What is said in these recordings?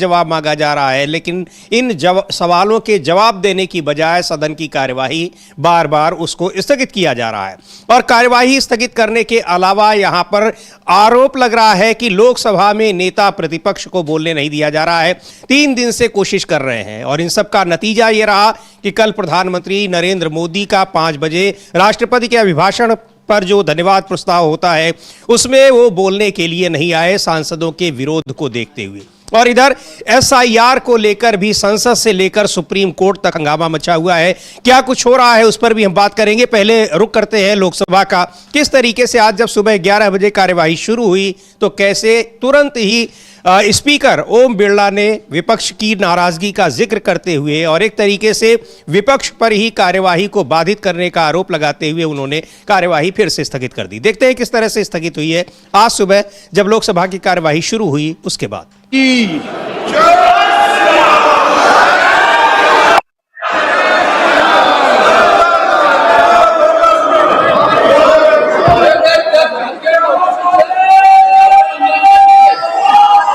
जवाब मांगा जा रहा है, लेकिन इन सवालों के जवाब देने की बजाय सदन की कार्यवाही बार बार उसको स्थगित किया जा रहा है। और कार्यवाही स्थगित करने के अलावा यहां पर आरोप लग रहा है कि लोकसभा में नेता प्रतिपक्ष को बोलने नहीं दिया जा रहा है। 3 दिन से कोशिश कर रहे हैं और इन सब का नतीजा यह रहा कि कल प्रधानमंत्री नरेंद्र मोदी का 5 बजे राष्ट्रपति के अभिभाषण पर जो धन्यवाद प्रस्ताव होता है उसमें वो बोलने के लिए नहीं आए, सांसदों के विरोध को देखते हुए। और इधर एसआईआर को लेकर भी संसद से लेकर सुप्रीम कोर्ट तक हंगामा मचा हुआ है। क्या कुछ हो रहा है उस पर भी हम बात करेंगे। पहले रुख करते हैं लोकसभा का। किस तरीके से आज जब सुबह 11 बजे कार्यवाही शुरू हुई तो कैसे तुरंत ही स्पीकर ओम बिरला ने विपक्ष की नाराजगी का जिक्र करते हुए और एक तरीके से विपक्ष पर ही कार्यवाही को बाधित करने का आरोप लगाते हुए उन्होंने कार्यवाही फिर से स्थगित कर दी। देखते हैं किस तरह से स्थगित हुई है आज सुबह जब लोकसभा की कार्यवाही शुरू हुई उसके बाद।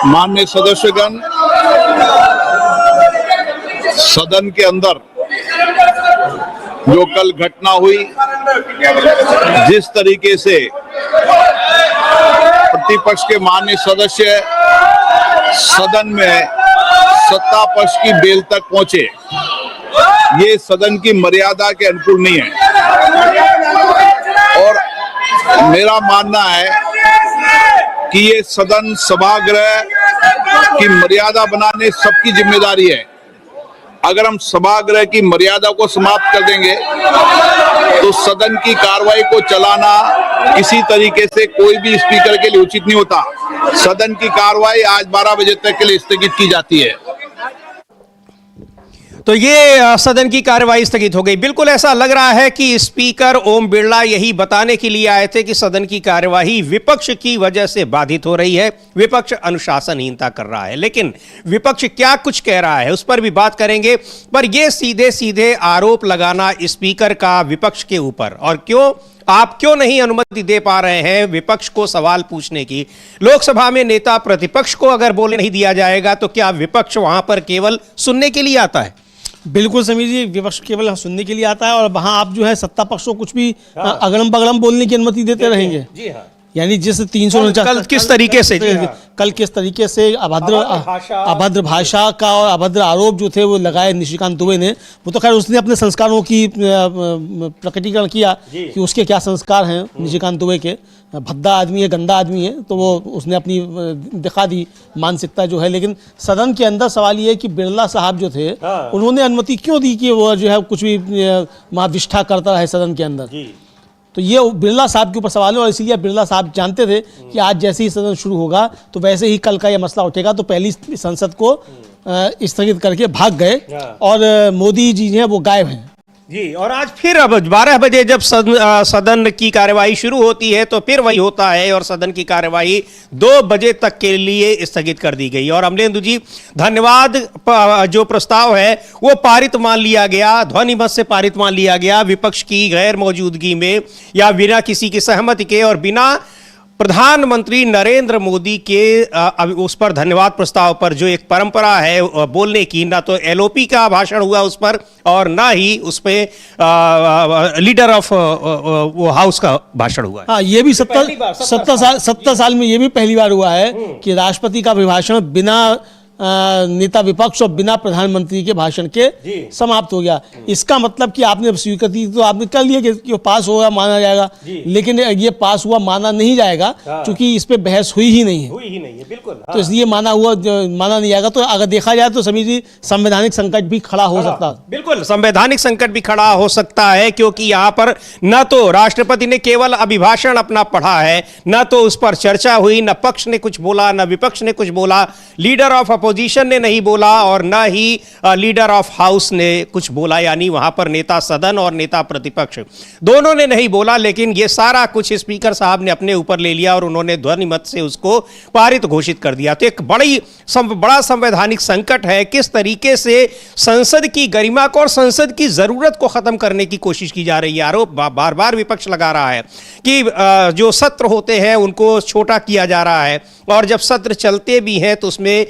माननीय सदस्यगण, सदन के अंदर जो कल घटना हुई, जिस तरीके से प्रतिपक्ष के माननीय सदस्य सदन में सत्ता पक्ष की बेल तक पहुंचे, ये सदन की मर्यादा के अनुकूल नहीं है। और मेरा मानना है कि ये सदन सभागृह की मर्यादा बनाने सबकी जिम्मेदारी है। अगर हम सभागृह की मर्यादा को समाप्त कर देंगे तो सदन की कार्रवाई को चलाना किसी तरीके से कोई भी स्पीकर के लिए उचित नहीं होता। सदन की कार्रवाई आज 12 बजे तक के लिए स्थगित की जाती है। तो ये सदन की कार्यवाही स्थगित हो गई। बिल्कुल ऐसा लग रहा है कि स्पीकर ओम बिरला यही बताने के लिए आए थे कि सदन की कार्यवाही विपक्ष की वजह से बाधित हो रही है, विपक्ष अनुशासनहीनता कर रहा है। लेकिन विपक्ष क्या कुछ कह रहा है उस पर भी बात करेंगे। पर यह सीधे सीधे आरोप लगाना स्पीकर का विपक्ष के ऊपर, और आप क्यों नहीं अनुमति दे पा रहे हैं विपक्ष को सवाल पूछने की। लोकसभा में नेता प्रतिपक्ष को अगर बोलने नहीं दिया जाएगा तो क्या विपक्ष वहां पर केवल सुनने के लिए आता है? बिल्कुल समीर जी, विपक्ष केवल सुनने के लिए आता है और वहां आप जो है सत्ता पक्ष को कुछ भी अगड़म बगड़म बोलने की अनुमति देते रहेंगे। जी हाँ। यानी जिस 349 किस तरीके से कल किस तरीके से अभद्र भाषा का और अभद्र आरोप जो थे वो लगाए निशिकांत दुबे ने, वो तो खैर उसने अपने संस्कारों की प्रकटीकरण किया कि उसके क्या संस्कार हैं निशिकांत दुबे के। भद्दा आदमी है, गंदा आदमी है, तो वो उसने अपनी दिखा दी मानसिकता जो है। लेकिन सदन के अंदर सवाल ये है कि बिरला साहब जो थे उन्होंने अनुमति क्यों दी कि वो जो है कुछ भी महाविष्ठा करता है सदन के अंदर। तो ये बिरला साहब के ऊपर सवाल है और इसीलिए बिरला साहब जानते थे कि आज जैसे ही सदन शुरू होगा तो वैसे ही कल का ये मसला उठेगा, तो पहली संसद को स्थगित करके भाग गए और मोदी जी हैं वो गायब हैं। जी, और आज फिर अब 12 बजे जब सदन की कार्यवाही शुरू होती है तो फिर वही होता है और सदन की कार्यवाही 2 बजे तक के लिए स्थगित कर दी गई। और अमलेंदु जी, धन्यवाद जो प्रस्ताव है वो पारित मान लिया गया, ध्वनि मत से पारित मान लिया गया, विपक्ष की गैर मौजूदगी में या बिना किसी की सहमति के और बिना प्रधानमंत्री नरेंद्र मोदी के उस पर धन्यवाद प्रस्ताव पर जो एक परंपरा है बोलने की, ना तो एलओपी का भाषण हुआ उस पर और ना ही उस पर लीडर ऑफ वो हाउस का भाषण हुआ है। हाँ, ये भी 70 साल में ये भी पहली बार हुआ है कि राष्ट्रपति का अभिभाषण बिना नेता विपक्ष और बिना प्रधानमंत्री के भाषण के समाप्त हो गया। इसका मतलब कि आपने स्वीकृति तो आपने कर लिया कि वो पास होगा माना जाएगा, लेकिन ये पास हुआ माना नहीं जाएगा क्योंकि इस पे बहस हुई ही नहीं है। बिल्कुल। तो इसलिए माना नहीं जाएगा। तो अगर देखा जाए तो समीर जी, संवैधानिक संकट भी खड़ा हो सकता है। बिल्कुल, संवैधानिक संकट भी खड़ा हो सकता है क्योंकि यहाँ पर न तो राष्ट्रपति ने केवल अभिभाषण अपना पढ़ा है, न तो उस पर चर्चा हुई, न पक्ष ने कुछ बोला न विपक्ष ने कुछ बोला, लीडर ऑफ अपोजिशन ने नहीं बोला और ना ही लीडर ऑफ हाउस ने कुछ बोला, यानी वहां पर नेता सदन और नेता प्रतिपक्ष दोनों ने नहीं बोला। लेकिन ये सारा कुछ स्पीकर साहब ने अपने ऊपर ले लिया और उन्होंने ध्वनि मत से उसको पारित घोषित कर दिया। तो एक बड़ा संवैधानिक संकट है। किस तरीके से संसद की गरिमा को और संसद की जरूरत को खत्म करने की कोशिश की जा रही है। आरोप बार बार विपक्ष लगा रहा है कि जो सत्र होते हैं उनको छोटा किया जा रहा है और जब सत्र चलते भी हैं तो उसमें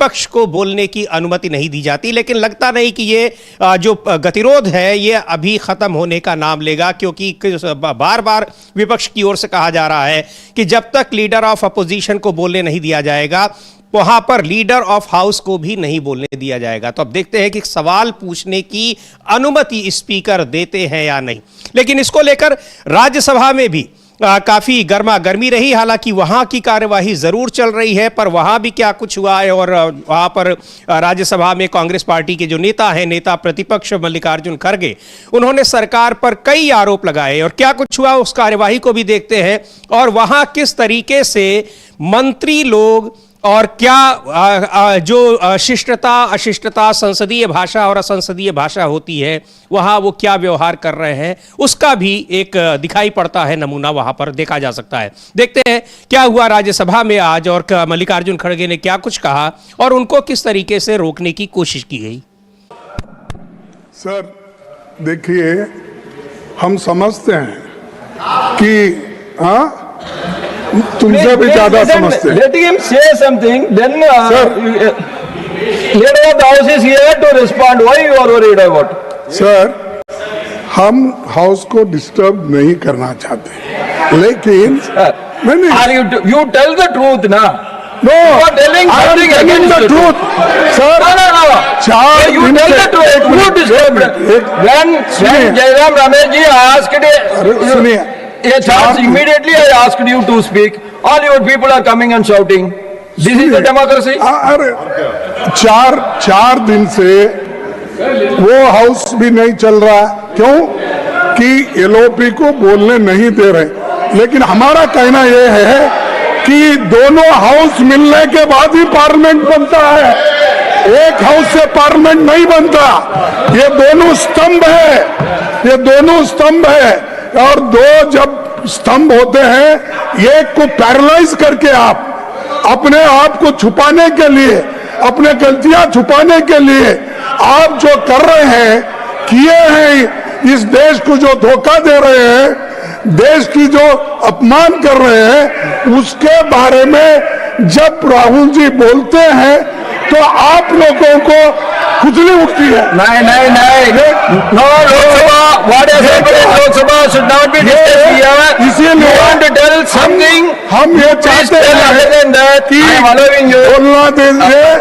विपक्ष को बोलने की अनुमति नहीं दी जाती। लेकिन लगता नहीं कि ये जो गतिरोध है ये अभी खत्म होने का नाम लेगा, क्योंकि बार बार विपक्ष की ओर से कहा जा रहा है कि जब तक लीडर ऑफ अपोजिशन को बोलने नहीं दिया जाएगा वहां पर लीडर ऑफ हाउस को भी नहीं बोलने दिया जाएगा। तो अब देखते हैं कि सवाल पूछने की अनुमति स्पीकर देते हैं या नहीं। लेकिन इसको लेकर राज्यसभा में भी काफी गर्मा गर्मी रही। हालांकि वहां की कार्यवाही जरूर चल रही है, पर वहां भी क्या कुछ हुआ है, और वहां पर राज्यसभा में कांग्रेस पार्टी के जो नेता हैं, नेता प्रतिपक्ष मल्लिकार्जुन खड़गे, उन्होंने सरकार पर कई आरोप लगाए। और क्या कुछ हुआ उस कार्यवाही को भी देखते हैं, और वहां किस तरीके से मंत्री लोग और क्या जो शिष्टता अशिष्टता, संसदीय भाषा और असंसदीय भाषा होती है, वहां वो क्या व्यवहार कर रहे हैं, उसका भी एक दिखाई पड़ता है नमूना वहां पर देखा जा सकता है। देखते हैं क्या हुआ राज्यसभा में आज, और मल्लिकार्जुन खड़गे ने क्या कुछ कहा और उनको किस तरीके से रोकने की कोशिश की गई। सर देखिए, हम समझते हैं कि हाँ तुमसे भी ज्यादा समझते हैं। Let him say something, then leader of the house is here to respond. Why you are worried about? Sir, हम हाउस को डिस्टर्ब नहीं करना चाहते, लेकिन नहीं Are you tell the truth ना? No, You are telling something against the the truth, sir. No. चार You दिन tell से- the truth. Who disturbed? When Jairam Ramesh ji asked अरे सुनिए, a chance, immediately I asked you to speak. All your people are coming and shouting. This is the democracy. अरे चार दिन से वो हाउस भी नहीं चल रहा। क्यों? कि एलओपी को बोलने नहीं दे रहे। लेकिन हमारा कहना यह है कि दोनों हाउस मिलने के बाद ही पार्लियामेंट बनता है, एक हाउस से पार्लियामेंट नहीं बनता। ये दोनों स्तंभ है, ये दोनों स्तंभ है, और दो जब स्तंभ होते हैं, एक को पैरालाइज करके आप अपने आप को छुपाने के लिए, अपने गलतियां छुपाने के लिए आप जो कर रहे हैं, किए हैं, इस देश को जो धोखा दे रहे हैं, देश की जो अपमान कर रहे हैं, उसके बारे में जब राहुल जी बोलते हैं तो आप लोगों को खुजली उठती है। नहीं। No, Lok Sabha, what has happened in Lok Sabha should not be discussed here. इसीलिए You want to tell something? हम ये Please चाहते tell other than that. कि I am allowing you. बोलना दीजिए।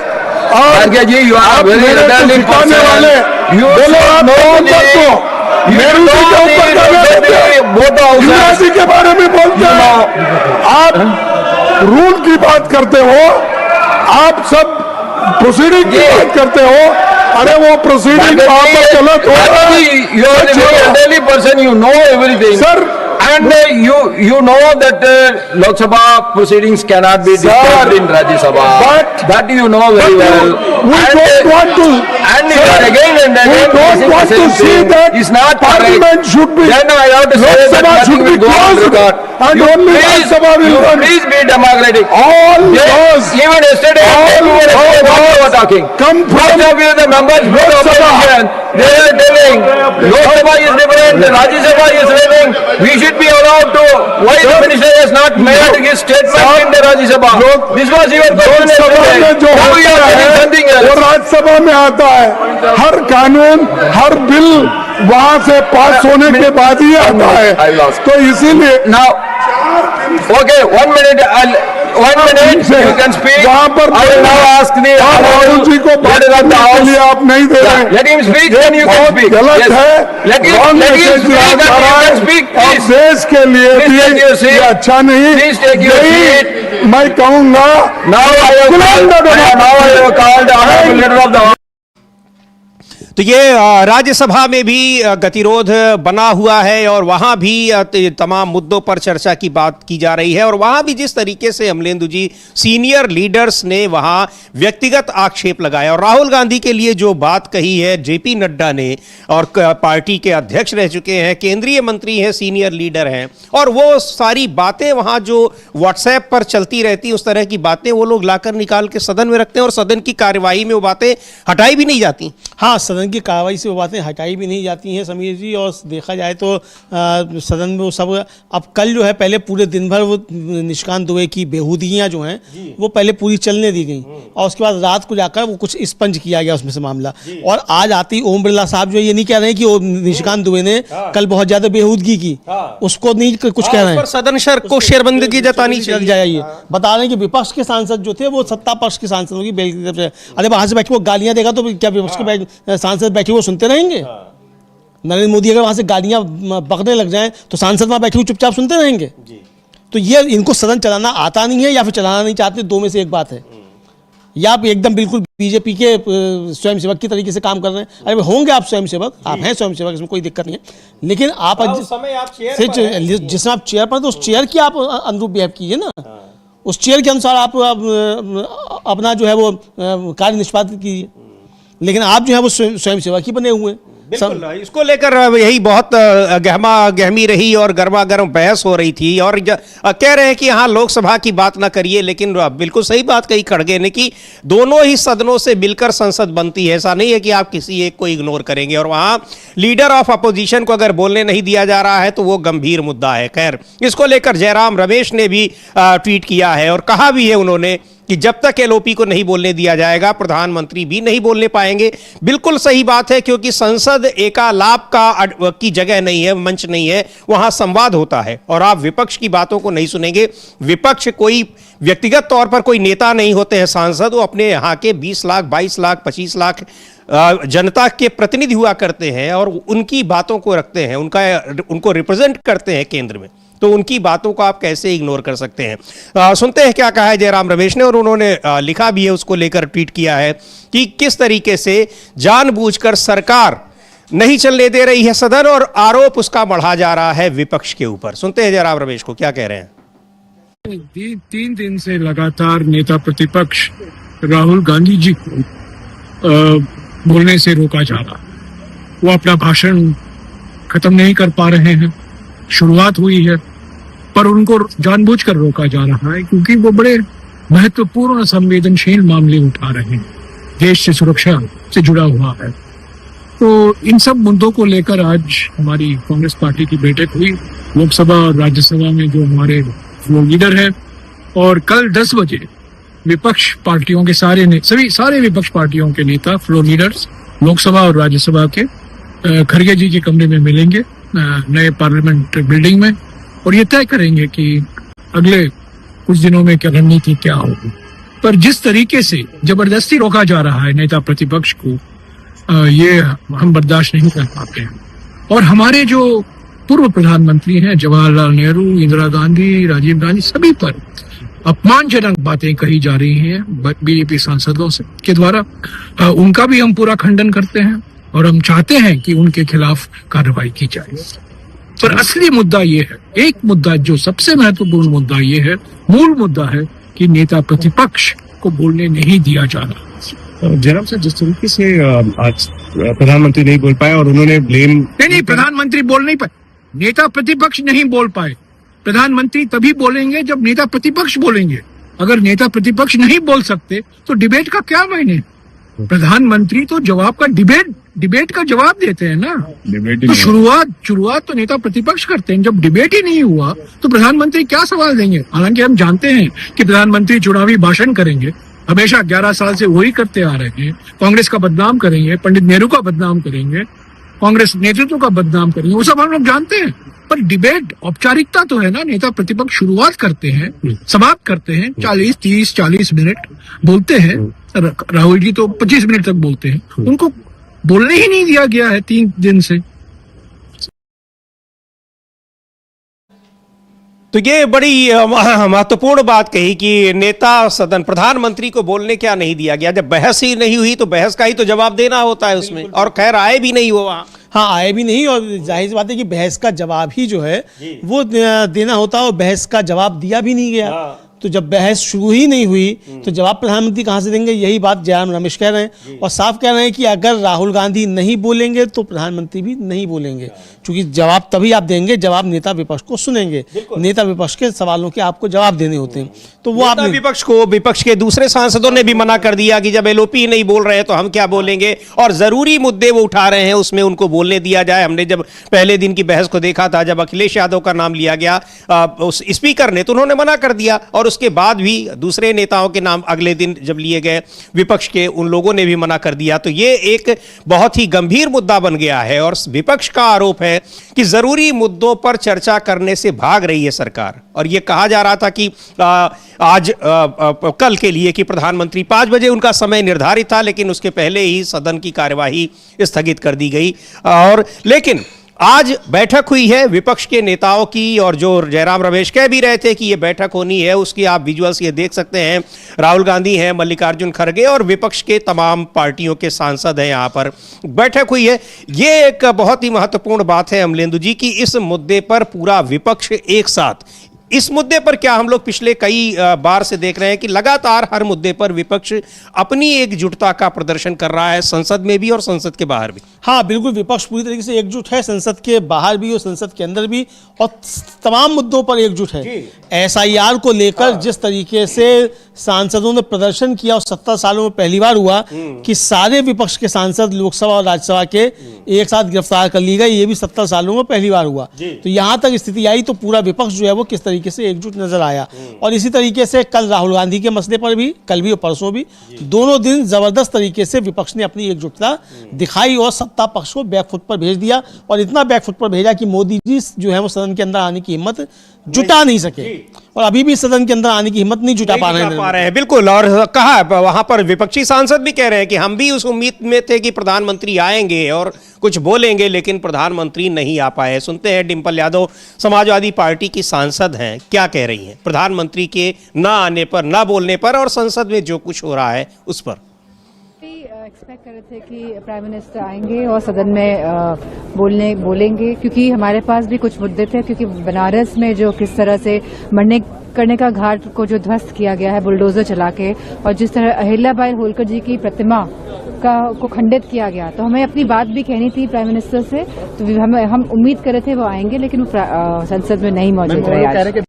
और Kharge ji, you are आप very मेरे को elderly सिखाने person. वाले, You बोलो should आप know मोहम्मद the- को You मेरू जी know के ऊपर the- क्या बोलते हैं? both houses. युवराज जी के बारे में बोलते हैं। आप रूल की बात करते हो, आप सब प्रोसीडिंग की बात करते हो। अरे वो प्रोसीडिंग वहां पर गलत हो रहा है। You are the very elderly person. You know everything. Sir, And you know that Lok Sabha proceedings cannot be disturbed in Rajya Sabha. But- that you know very well. we don't want to. And you are again and We again don't saying want the to same see thing. that It's not Parliament correct. should be. Then I have to say Lok that Sabha nothing should be will go on closed record. and only Rajya Sabha will you run. please be democratic. All those Even yesterday, All what you were talking. come Most from of you, the members of the Lok Sabha. opposition, they are telling Lok Sabha is different, Rajya Sabha is different. We should be allowed to. Why the minister has not made his statement in the Rajya Sabha? This was your question Lok Sabha में yesterday. जो Now you are होता telling है something वो else. Rajya Sabha में आता है। हर कानून, हर bill वहां से पास होने के बाद ही आता I है। lost. तो इसीलिए Now, okay, 1 minute. 1 minute. You can speak. वहां पर I will now ask the आप राहुल जी को बात leader of the करने के house. लिए आप नहीं दे रहे। Let him speak, then you can बहुत speak. गलत Yes. है। Let him Wrong speak, message then दिया जा रहा you है। can speak, और please. देश के लिए Please भी take your seat. ये अच्छा नहीं। Please take your यही seat. मैं कहूँगा। Now I have called the honorable leader of the house. तो ये राज्यसभा में भी गतिरोध बना हुआ है, और वहां भी तमाम मुद्दों पर चर्चा की बात की जा रही है। और वहां भी जिस तरीके से अमलेंदु जी, सीनियर लीडर्स ने वहां व्यक्तिगत आक्षेप लगाया, और राहुल गांधी के लिए जो बात कही है जेपी नड्डा ने, और पार्टी के अध्यक्ष रह चुके हैं, केंद्रीय मंत्री हैं, सीनियर लीडर हैं, और वो सारी बातें वहां जो व्हाट्सएप पर चलती रहती, उस तरह की बातें वो लोग लाकर निकाल के सदन में रखते हैं, और सदन की कार्यवाही में वो बातें हटाई भी नहीं जाती। हाँ, सदन सदन की कार्रवाई से वो बातें हटाई भी नहीं जाती हैं समीर जी। और देखा जाए तो सदन में वो सब अब कल जो है पहले पूरे दिन भर वो निशिकांत दुबे की बेहूदियाँ जो हैं वो पहले पूरी चलने दी गई और उसके बाद रात को जाकर वो कुछ स्पंज किया गया उसमें से मामला। और आज आते ही ओम बिरला साहब जो ये नहीं कह रहे हैं कि निशिकांत दुबे ने कल बहुत ज्यादा बेहूदगी की, उसको नहीं कुछ कह रहे हैं। सदन शर को शेरबंदगी जतानी लग जाइए। बता रहे हैं कि विपक्ष के सांसद जो थे वो सत्ता पक्ष के सांसदों की बेल की तरफ से, अरे वहां से बैठ के वो गालियां देगा तो क्या विपक्ष के सांसद बैठे वो सुनते रहेंगे? नरेंद्र मोदी अगर वहां से गालियां बकने लग जाएं तो सांसद वहां बैठे हुए चुपचाप सुनते रहेंगे? तो ये इनको सदन चलाना आता नहीं है या फिर चलाना नहीं चाहते, दो में से एक बात है। या आप एकदम बिल्कुल बीजेपी के स्वयंसेवक की तरीके से काम कर रहे हैं। अरे होंगे आप स्वयंसेवक, आप हैं स्वयंसेवक, इसमें कोई दिक्कत नहीं है, लेकिन आप जिसमें आप चेयर पर तो उस चेयर की आप अनुरूप बिहेव कीजिए ना, उस चेयर के अनुसार आप अपना जो है वो कार्य निष्पादित कीजिए। लेकिन आप जो है वो स्वयंसेवक ही बने हुए हैं। बिल्कुल, इसको लेकर यही बहुत गहमी रही और गर्मा गर्म बहस हो रही थी और कह रहे हैं कि हाँ लोकसभा की बात ना करिए, लेकिन बिल्कुल सही बात कही खड़गे ने कि दोनों ही सदनों से मिलकर संसद बनती है। ऐसा नहीं है कि आप किसी एक को इग्नोर करेंगे और वहां लीडर ऑफ अपोजिशन को अगर बोलने नहीं दिया जा रहा है तो वो गंभीर मुद्दा है। खैर, इसको लेकर जयराम रमेश ने भी ट्वीट किया है और कहा भी है उन्होंने कि जब तक एलओपी को नहीं बोलने दिया जाएगा प्रधानमंत्री भी नहीं बोलने पाएंगे। बिल्कुल सही बात है, क्योंकि संसद एकालाप की जगह नहीं है, मंच नहीं है, वहां संवाद होता है और आप विपक्ष की बातों को नहीं सुनेंगे। विपक्ष कोई व्यक्तिगत तौर पर कोई नेता नहीं होते हैं सांसद, वो अपने यहाँ के 20 लाख 22 लाख 25 लाख जनता के प्रतिनिधि हुआ करते हैं और उनकी बातों को रखते हैं, उनको रिप्रेजेंट करते हैं केंद्र में। तो उनकी बातों को आप कैसे इग्नोर कर सकते हैं? सुनते हैं क्या कहा है जयराम रमेश ने और उन्होंने लिखा भी है, उसको लेकर ट्वीट किया है कि किस तरीके से जानबूझकर सरकार नहीं चलने दे रही है सदन और आरोप उसका बढ़ा जा रहा है विपक्ष के ऊपर। सुनते हैं जयराम रमेश को क्या कह रहे हैं। 3 दिन से लगातार नेता प्रतिपक्ष राहुल गांधी जी को बोलने से रोका जा रहा, वो अपना भाषण खत्म नहीं कर पा रहे हैं। शुरुआत हुई है पर उनको जानबूझकर रोका जा रहा है क्योंकि वो बड़े महत्वपूर्ण संवेदनशील मामले उठा रहे हैं, देश से सुरक्षा से जुड़ा हुआ है। तो इन सब मुद्दों को लेकर आज हमारी कांग्रेस पार्टी की बैठक हुई लोकसभा और राज्यसभा में, जो हमारे फ्लोर लीडर है, और कल 10 बजे विपक्ष पार्टियों के सारे विपक्ष पार्टियों के नेता फ्लोर लीडर्स लोकसभा और राज्यसभा के खड़गे जी के कमरे में मिलेंगे नए पार्लियामेंट बिल्डिंग में और ये तय करेंगे कि अगले कुछ दिनों में क्या रणनीति क्या होगी। पर जिस तरीके से जबरदस्ती रोका जा रहा है नेता प्रतिपक्ष को, ये हम बर्दाश्त नहीं कर पाते हैं। और हमारे जो पूर्व प्रधानमंत्री हैं जवाहरलाल नेहरू, इंदिरा गांधी, राजीव गांधी, सभी पर अपमानजनक बातें कही जा रही हैं बीजेपी सांसदों से के द्वारा, उनका भी हम पूरा खंडन करते हैं और हम चाहते हैं कि उनके खिलाफ कार्रवाई की जाए। पर असली मुद्दा ये है, एक मुद्दा जो सबसे महत्वपूर्ण मुद्दा ये है, मूल मुद्दा है कि नेता प्रतिपक्ष को बोलने नहीं दिया जा रहा। जयराम सर, जिस तरीके से आज प्रधानमंत्री नहीं बोल पाए और उन्होंने ब्लेम नहीं, प्रधानमंत्री बोल नहीं पाए, नेता प्रतिपक्ष नहीं बोल पाए। प्रधानमंत्री तभी बोलेंगे जब नेता प्रतिपक्ष बोलेंगे। अगर नेता प्रतिपक्ष नहीं बोल सकते तो डिबेट का क्या मायने? प्रधानमंत्री तो डिबेट का जवाब देते हैं ना। तो शुरुआत तो नेता प्रतिपक्ष करते हैं। जब डिबेट ही नहीं हुआ तो प्रधानमंत्री क्या सवाल देंगे? हालांकि हम जानते हैं कि प्रधानमंत्री चुनावी भाषण करेंगे, हमेशा 11 साल से वही करते आ रहे हैं। कांग्रेस का बदनाम करेंगे, पंडित नेहरू का बदनाम करेंगे, कांग्रेस नेतृत्व का बदनाम करेंगे, वो सब हम लोग जानते हैं। पर डिबेट औपचारिकता तो है ना। नेता प्रतिपक्ष शुरुआत करते हैं, समाप्त करते हैं, 40 मिनट बोलते हैं। राहुल जी तो 25 मिनट तक बोलते हैं, उनको बोलने ही नहीं दिया गया है 3 दिन से। तो ये बड़ी महत्वपूर्ण बात कही कि नेता सदन प्रधानमंत्री को बोलने क्या नहीं दिया गया। जब बहस ही नहीं हुई तो बहस का ही तो जवाब देना होता है उसमें, और खैर आए भी नहीं वो वहां। हाँ, आए भी नहीं और जाहिर सी बात है कि बहस का जवाब ही जो है वो देना होता है और बहस का जवाब दिया भी नहीं गया। तो जब बहस शुरू ही नहीं हुई तो जवाब प्रधानमंत्री कहां से देंगे? यही बात जयराम रमेश कह रहे हैं और साफ कह रहे हैं कि अगर राहुल गांधी नहीं बोलेंगे तो प्रधानमंत्री भी नहीं बोलेंगे, क्योंकि जवाब तभी आप देंगे जवाब नेता विपक्ष को सुनेंगे, नेता विपक्ष के सवालों के आपको जवाब देने होते हैं। तो वो आप विपक्ष के दूसरे सांसदों ने भी मना कर दिया कि जब एलओपी नहीं बोल रहे हैं तो हम क्या बोलेंगे, और जरूरी मुद्दे वो उठा रहे हैं उसमें उनको बोलने दिया जाए। हमने जब पहले दिन की बहस को देखा था, जब अखिलेश यादव का नाम लिया गया उस स्पीकर ने, तो उन्होंने मना कर दिया, और उसके बाद भी दूसरे नेताओं के नाम अगले दिन जब लिए गए विपक्ष के, उन लोगों ने भी मना कर दिया। तो ये एक बहुत ही गंभीर मुद्दा बन गया है और विपक्ष का आरोप है कि जरूरी मुद्दों पर चर्चा करने से भाग रही है सरकार। और ये कहा जा रहा था कि आज कल के लिए कि प्रधानमंत्री 5 बजे उनका समय निर्धारित था, लेकिन उसके पहले ही सदन की कार्यवाही स्थगित कर दी गई। और लेकिन आज बैठक हुई है विपक्ष के नेताओं की, और जो जयराम रमेश कह भी रहे थे कि ये बैठक होनी है, उसकी आप विजुअल्स ये देख सकते हैं। राहुल गांधी हैं, मल्लिकार्जुन खड़गे और विपक्ष के तमाम पार्टियों के सांसद हैं, यहाँ पर बैठक हुई है। ये एक बहुत ही महत्वपूर्ण बात है अमलेंदु जी की इस मुद्दे पर पूरा विपक्ष एक साथ, इस मुद्दे पर क्या हम लोग पिछले कई बार से देख रहे हैं कि लगातार हर मुद्दे पर विपक्ष अपनी एकजुटता का प्रदर्शन कर रहा है, संसद में भी और संसद के बाहर भी। हाँ बिल्कुल, विपक्ष पूरी तरीके से एकजुट है, संसद के बाहर भी और संसद के अंदर भी, और तमाम मुद्दों पर एकजुट है। एसआईआर को लेकर जिस तरीके से सांसदों ने प्रदर्शन किया और 70 सालों में पहली बार हुआ कि सारे विपक्ष के सांसद लोकसभा और राज्यसभा के एक साथ गिरफ्तार कर लिए गए, ये भी 70 सालों में पहली बार हुआ। तो यहां तक स्थिति आई तो पूरा विपक्ष जो है वो किस तरीके से एकजुट नजर आया। और इसी तरीके से कल राहुल गांधी के मसले पर भी, कल भी और परसों भी, दोनों दिन जबरदस्त तरीके से विपक्ष ने अपनी एकजुटता दिखाई और सत्ता पक्ष को बैकफुट पर भेज दिया, और इतना बैकफुट पर भेजा कि मोदी जी जो है वो सदन के अंदर आने की हिम्मत जुटा नहीं सके, और अभी भी सदन के अंदर आने की हिम्मत नहीं जुटा पा रहे हैं। बिल्कुल, और कहा वहां पर विपक्षी सांसद भी कह रहे हैं कि हम भी उस उम्मीद में थे कि प्रधानमंत्री आएंगे और कुछ बोलेंगे, लेकिन प्रधानमंत्री नहीं आ पाए। सुनते हैं डिंपल यादव, समाजवादी पार्टी की सांसद हैं, क्या कह रही हैं प्रधानमंत्री के ना आने पर, ना बोलने पर और संसद में जो कुछ हो रहा है उस पर। एक्सपेक्ट कर रहे थे कि प्राइम मिनिस्टर आएंगे और सदन में बोलेंगे, क्योंकि हमारे पास भी कुछ मुद्दे थे, क्योंकि बनारस में जो किस तरह से मरने करने का घाट को जो ध्वस्त किया गया है बुलडोजर चला के, और जिस तरह अहिल्याबाई होलकर जी की प्रतिमा को खंडित किया गया, तो हमें अपनी बात भी कहनी थी प्राइम मिनिस्टर से। तो हम उम्मीद कर रहे थे वो आएंगे, लेकिन वो संसद में नहीं मौजूद रहे।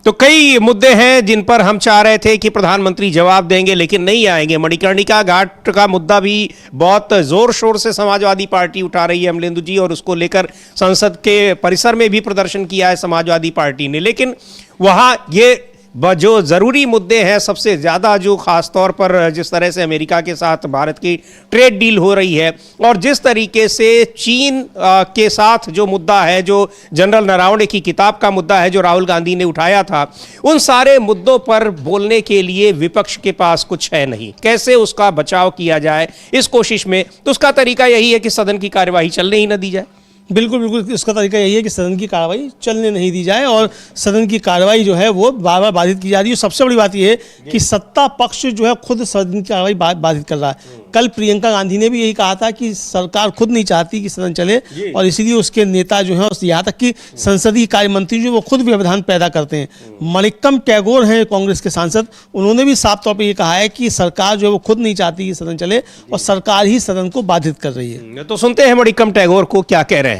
तो कई मुद्दे हैं जिन पर हम चाह रहे थे कि प्रधानमंत्री जवाब देंगे, लेकिन नहीं आएंगे। मणिकर्णिका घाट का मुद्दा भी बहुत जोर शोर से समाजवादी पार्टी उठा रही है अमलेंदु जी, और उसको लेकर संसद के परिसर में भी प्रदर्शन किया है समाजवादी पार्टी ने। लेकिन वहाँ ये जो ज़रूरी मुद्दे हैं, सबसे ज़्यादा जो ख़ास तौर पर जिस तरह से अमेरिका के साथ भारत की ट्रेड डील हो रही है, और जिस तरीके से चीन के साथ जो मुद्दा है, जो जनरल नरावणे की किताब का मुद्दा है जो राहुल गांधी ने उठाया था, उन सारे मुद्दों पर बोलने के लिए विपक्ष के पास कुछ है नहीं। कैसे उसका बचाव किया जाए इस कोशिश में, तो उसका तरीका यही है कि सदन की कार्यवाही चलने ही न दी जाए। बिल्कुल बिल्कुल, इसका तरीका यही है कि सदन की कार्रवाई चलने नहीं दी जाए, और सदन की कार्रवाई जो है वो बार बार बाधित की जा रही है। सबसे बड़ी बात यह है कि सत्ता पक्ष जो है खुद सदन की कार्रवाई बाधित कर रहा है। कल प्रियंका गांधी ने भी यही कहा था कि सरकार खुद नहीं चाहती कि सदन चले, और इसीलिए उसके नेता जो है, यहाँ तक कि संसदीय कार्य मंत्री जो वो खुद व्यवधान पैदा करते हैं। मणिक्कम टैगोर हैं कांग्रेस के सांसद, उन्होंने भी साफ तौर पर यह कहा है कि सरकार जो है वो खुद नहीं चाहती कि सदन चले, और सरकार ही सदन को बाधित कर रही है। तो सुनते हैं मणिक्कम टैगोर को क्या कह रहे हैं।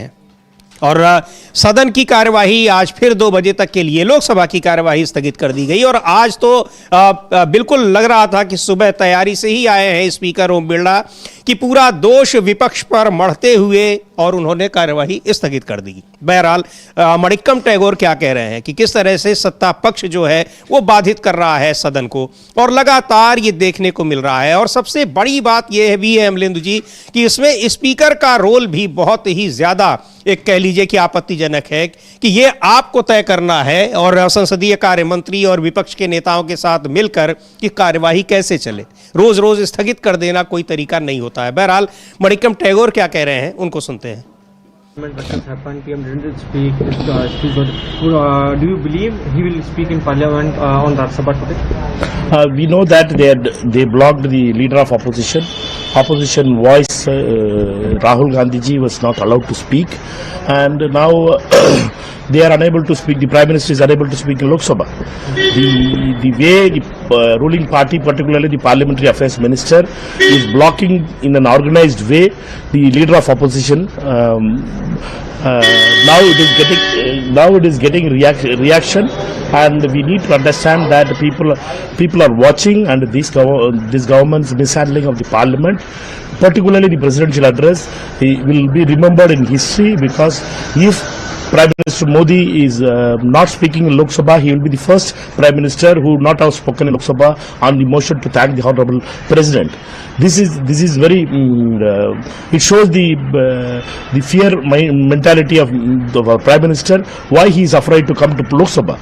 और सदन की कार्यवाही आज फिर 2 बजे तक के लिए लोकसभा की कार्यवाही स्थगित कर दी गई, और आज तो बिल्कुल लग रहा था कि सुबह तैयारी से ही आए हैं स्पीकर ओम बिरला कि पूरा दोष विपक्ष पर मढ़ते हुए, और उन्होंने कार्यवाही स्थगित कर दी। बहरहाल मणिक्कम टैगोर क्या कह रहे हैं कि किस तरह से सत्ता पक्ष जो है वो बाधित कर रहा है सदन को, और लगातार ये देखने को मिल रहा है। और सबसे बड़ी बात यह भी है अमलेंदु जी कि इसमें स्पीकर का रोल भी बहुत ही ज्यादा, एक कह लीजिए कि आपत्तिजनक है कि ये आपको तय करना है, और संसदीय कार्य मंत्री और विपक्ष के नेताओं के साथ मिलकर कि कार्यवाही कैसे चले। रोज रोज स्थगित कर देना कोई तरीका नहीं होता है। बहरहाल मणिक्कम टैगोर क्या कह रहे हैं उनको सुनते हैं। Do you believe he will speak in Parliament on Rajya Sabha today? We know that they blocked the leader of opposition opposition voice, Rahul Gandhi ji was not allowed to speak, and now they are unable to speak. The Prime Minister is unable to speak in Lok Sabha. The way the ruling party, particularly the Parliamentary Affairs Minister, is blocking in an organized way the leader of opposition. Now it is getting reaction, and we need to understand that people are watching, and this government's mishandling of the Parliament, particularly the presidential address, will be remembered in history, because if Prime Minister Modi is not speaking in Lok Sabha, he will be the first Prime Minister who would not have spoken in Lok Sabha on the motion to thank the Honorable President. This is very, it shows the fear mentality of our Prime Minister, why he is afraid to come to Lok Sabha.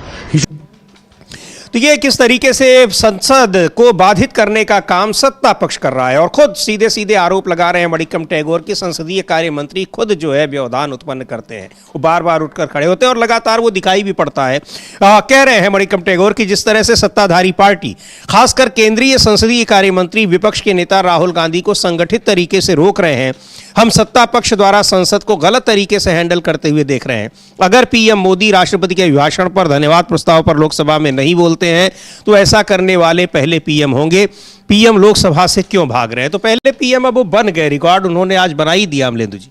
तो ये किस तरीके से संसद को बाधित करने का काम सत्ता पक्ष कर रहा है और खुद सीधे सीधे आरोप लगा रहे हैं मणिकम टैगोर की संसदीय कार्य मंत्री खुद जो है व्यवधान उत्पन्न करते हैं, वो बार बार उठकर खड़े होते हैं और लगातार वो दिखाई भी पड़ता है। कह रहे हैं मणिकम टैगोर की जिस तरह से सत्ताधारी पार्टी खासकर केंद्रीय संसदीय कार्य मंत्री विपक्ष के नेता राहुल गांधी को संगठित तरीके से रोक रहे हैं, हम सत्ता पक्ष द्वारा संसद को गलत तरीके से हैंडल करते हुए देख रहे हैं। अगर पीएम मोदी राष्ट्रपति के अभिभाषण पर धन्यवाद प्रस्ताव पर लोकसभा में नहीं बोलते हैं तो ऐसा करने वाले पहले पीएम होंगे। पीएम लोकसभा से क्यों भाग रहे हैं? तो पहले पीएम अब वो बन गए, रिकॉर्ड उन्होंने आज बना ही दिया। अमलेंदु जी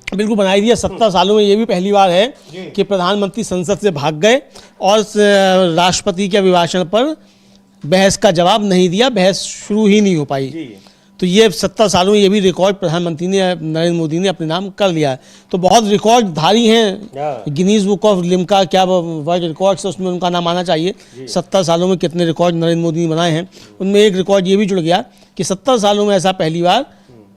बिल्कुल बनाई दिया। 70 सालों में ये भी पहली बार है कि प्रधानमंत्री संसद से भाग गए और राष्ट्रपति के अभिभाषण पर बहस का जवाब नहीं दिया, बहस शुरू ही नहीं हो पाई। तो ये 70 सालों में ये भी रिकॉर्ड प्रधानमंत्री ने नरेंद्र मोदी ने अपने नाम कर लिया है। तो बहुत रिकॉर्डधारी हैं, गिनीज बुक ऑफ लिम्का क्या वर्ल्ड रिकॉर्ड्स, उसमें उनका नाम आना चाहिए। 70 सालों में कितने रिकॉर्ड नरेंद्र मोदी ने बनाए हैं, उनमें एक रिकॉर्ड ये भी जुड़ गया कि 70 सालों में ऐसा पहली बार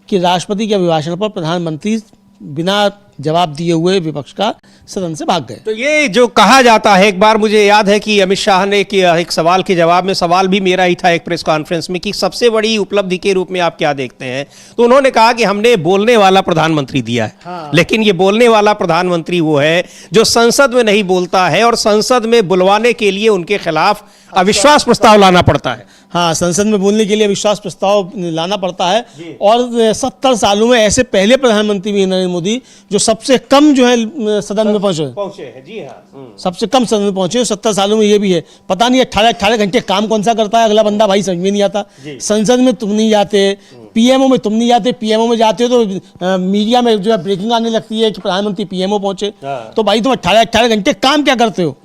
कि राष्ट्रपति के अभिभाषण पर प्रधानमंत्री बिना जवाब दिए हुए विपक्ष का सदन से भाग गए। तो ये जो कहा जाता है, एक बार मुझे याद है कि अमित शाह ने एक सवाल के जवाब में, सवाल भी मेरा ही था एक प्रेस कॉन्फ्रेंस में, कि सबसे बड़ी उपलब्धि के रूप में आप क्या देखते हैं, तो उन्होंने कहा कि हमने बोलने वाला प्रधानमंत्री दिया है। हाँ। लेकिन ये बोलने वाला प्रधानमंत्री वो है जो संसद में नहीं बोलता है और संसद में बुलवाने के लिए उनके खिलाफ अविश्वास प्रस्ताव लाना पड़ता है। हाँ, संसद में बोलने के लिए अविश्वास प्रस्ताव लाना पड़ता है। और 70 सालों में ऐसे पहले प्रधानमंत्री भी नरेंद्र मोदी जो सबसे कम जो है सदन में पहुंचे हैं। जी हाँ, सबसे कम सदन में पहुंचे 70 सालों में ये भी है। पता नहीं 18 घंटे काम कौन सा करता है अगला बंदा, भाई समझ में नहीं आता। संसद में तुम नहीं जाते, पीएमओ में तुम नहीं जाते, पीएमओ में जाते हो तो मीडिया में जो है ब्रेकिंग आने लगती है कि प्रधानमंत्री पीएमओ पहुंचे। तो भाई तुम 18 घंटे काम क्या करते हो?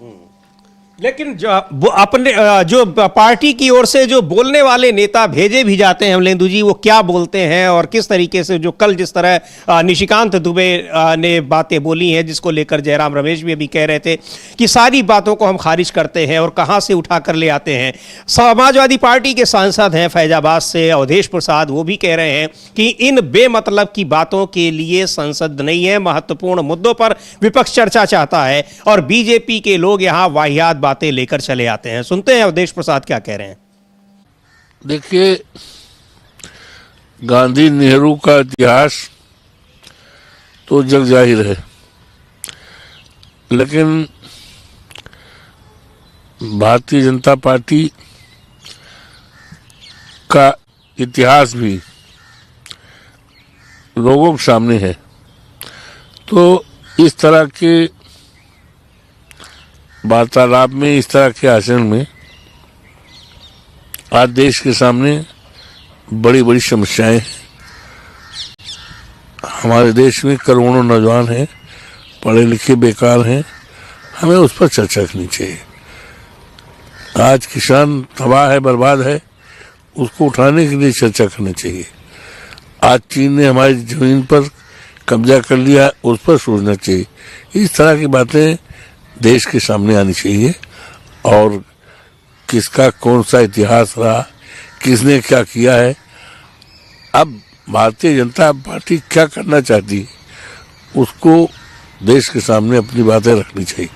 लेकिन जो पार्टी की ओर से जो बोलने वाले नेता भेजे भी जाते हैं अमलेंदु जी, वो क्या बोलते हैं और किस तरीके से, जो कल जिस तरह निशिकांत दुबे ने बातें बोली हैं जिसको लेकर जयराम रमेश भी अभी कह रहे थे कि सारी बातों को हम खारिज करते हैं और कहां से उठा कर ले आते हैं। समाजवादी पार्टी के सांसद हैं फैजाबाद से अवधेश प्रसाद, वो भी कह रहे हैं कि इन बेमतलब की बातों के लिए संसद नहीं है, महत्वपूर्ण मुद्दों पर विपक्ष चर्चा चाहता है और बीजेपी के लोग यहां वाहियात बातें लेकर चले आते हैं। सुनते हैं अवधेश प्रसाद क्या कह रहे हैं। देखिए, गांधी नेहरू का इतिहास तो जग जाहिर है, लेकिन भारतीय जनता पार्टी का इतिहास भी लोगों के सामने है। तो इस तरह के वार्तालाप में, इस तरह के आचरण में आज देश के सामने बड़ी बड़ी समस्याएं हैं। हमारे देश में करोड़ों नौजवान हैं, पढ़े लिखे बेकार हैं, हमें उस पर चर्चा करनी चाहिए। आज किसान तबाह है, बर्बाद है, उसको उठाने के लिए चर्चा करनी चाहिए। आज चीन ने हमारी जमीन पर कब्जा कर लिया, उस पर सोचना चाहिए। इस तरह की बातें देश के सामने आनी चाहिए और किसका कौन सा इतिहास रहा, किसने क्या किया है, अब भारतीय जनता पार्टी क्या करना चाहती है, उसको देश के सामने अपनी बातें रखनी चाहिए।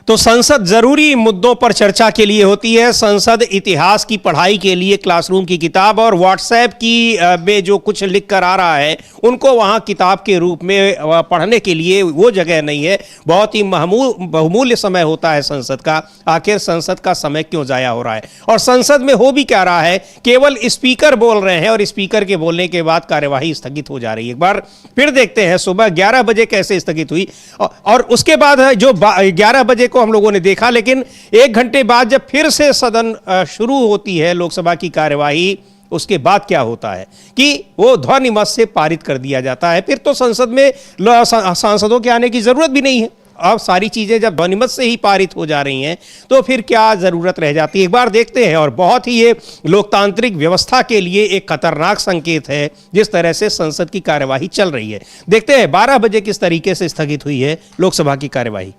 तो संसद जरूरी मुद्दों पर चर्चा के लिए होती है। संसद इतिहास की पढ़ाई के लिए क्लासरूम की किताब और व्हाट्सएप की में जो कुछ लिख कर आ रहा है उनको वहां किताब के रूप में पढ़ने के लिए वो जगह नहीं है। बहुत ही बहुमूल्य समय होता है संसद का। आखिर संसद का समय क्यों जाया हो रहा है? और संसद में हो भी क्या रहा है? केवल स्पीकर बोल रहे हैं और स्पीकर के बोलने के बाद कार्यवाही स्थगित हो जा रही है। एक बार फिर देखते हैं सुबह 11 बजे कैसे स्थगित हुई और उसके बाद जो 11 बजे को हम लोगों ने देखा, लेकिन 1 घंटे बाद जब फिर से सदन शुरू होती है लोकसभा की कार्यवाही, उसके बाद क्या होता है कि वो ध्वनिमत से पारित कर दिया जाता है। फिर तो संसद में सांसदों के आने की जरूरत भी नहीं है। अब सारी चीजें जब ध्वनिमत से ही पारित हो जा रही हैं तो फिर क्या जरूरत रह जाती है? एक बार देखते हैं। और बहुत ही ये लोकतांत्रिक व्यवस्था के लिए एक खतरनाक संकेत है जिस तरह से संसद की कार्यवाही चल रही है। देखते हैं 12 बजे किस तरीके से स्थगित हुई है लोकसभा की कार्यवाही।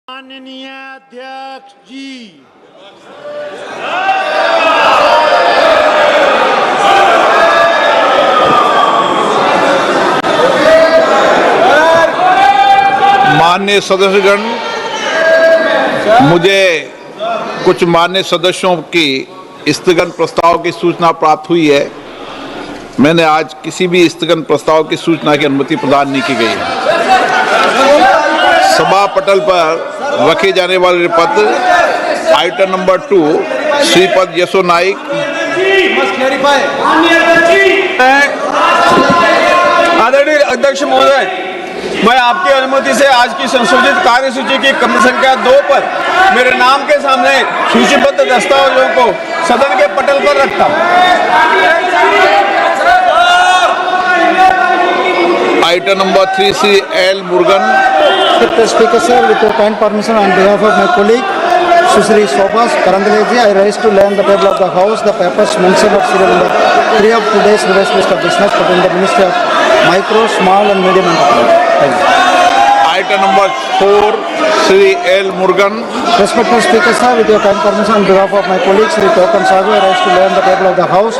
माननीय अध्यक्ष जी, माननीय सदस्यगण, मुझे कुछ माननीय सदस्यों की स्थगन प्रस्ताव की सूचना प्राप्त हुई है। मैंने आज किसी भी स्थगन प्रस्ताव की सूचना की अनुमति प्रदान नहीं की गई है। सभा पटल पर रखे जाने वाले पत्र आइटम नंबर 2 श्रीपद यशो नाइक, आदरणीय अध्यक्ष महोदय, मैं आपकी अनुमति से आज की संशोधित कार्यसूची की क्रम संख्या 2 पर मेरे नाम के सामने सूचीबद्ध दस्तावेजों को सदन के पटल पर रखता हूं। Item number 3 Shri L Murugan. Speaker sir, with your kind permission, on behalf of my colleague Sushri Shobhas Karandaleji, I rise to lay on the table of the House the papers mentioned of serial number 3 of today's revised list of business pertaining the Ministry of Micro, Small and Medium Enterprises. Item number 4 Shri L Murugan. Respected Speaker sir, with your kind permission, on behalf of my colleague Shri Tokan Sagu, I rise to lay on the table of the House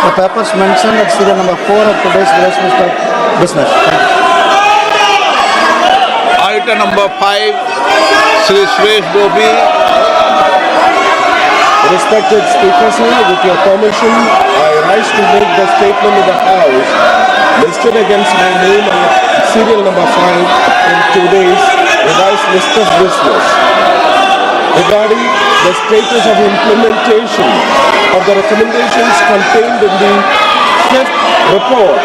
the papers mentioned at serial number 4 of today's revised list of business. Item number 5 Shri Suresh Gopi. Respected Speaker sir, with your permission, I rise to make the statement of the House listed against my name on serial number 5 in today's revised list of business regarding the status of implementation of the recommendations contained in the 5th report